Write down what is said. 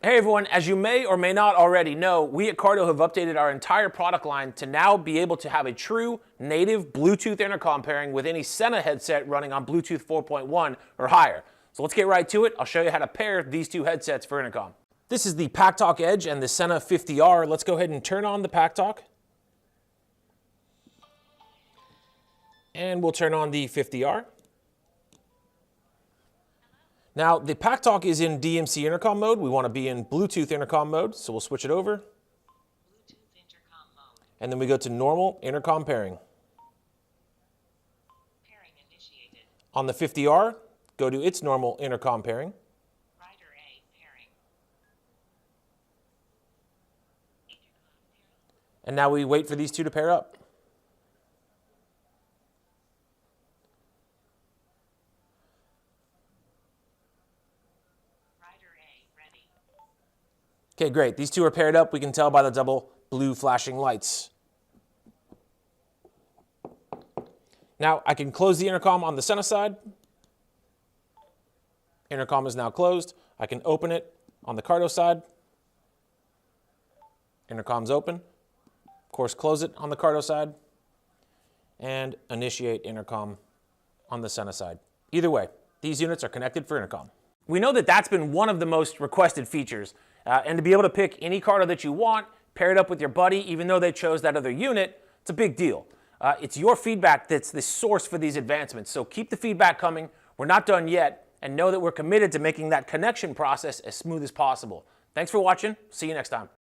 Hey everyone, as you may or may not already know, we at Cardo have updated our entire product line to now be able to have a true native Bluetooth intercom pairing with any Sena headset running on Bluetooth 4.1 or higher. So let's get right to it. I'll show you how to pair these two headsets for intercom. This is the PackTalk Edge and the Sena 50R. Let's go ahead and turn on the PackTalk. And we'll turn on the 50R. Now, the PackTalk is in DMC intercom mode. We want to be in Bluetooth intercom mode, so we'll switch it over. Bluetooth intercom mode. And then we go to normal intercom pairing. Pairing initiated. On the 50R, go to its normal intercom pairing. Rider A pairing. And now we wait for these two to pair up. Okay, great. These two are paired up. We can tell by the double blue flashing lights. Now I can close the intercom on the Sena side. Intercom is now closed. I can open it on the Cardo side. Intercom's open. Of course, close it on the Cardo side. And initiate intercom on the Sena side. Either way, these units are connected for intercom. We know that that's been one of the most requested features. And to be able to pick any Cardo that you want, pair it up with your buddy, even though they chose that other unit, it's a big deal. It's your feedback that's the source for these advancements. So keep the feedback coming. We're not done yet. And know that we're committed to making that connection process as smooth as possible. Thanks for watching. See you next time.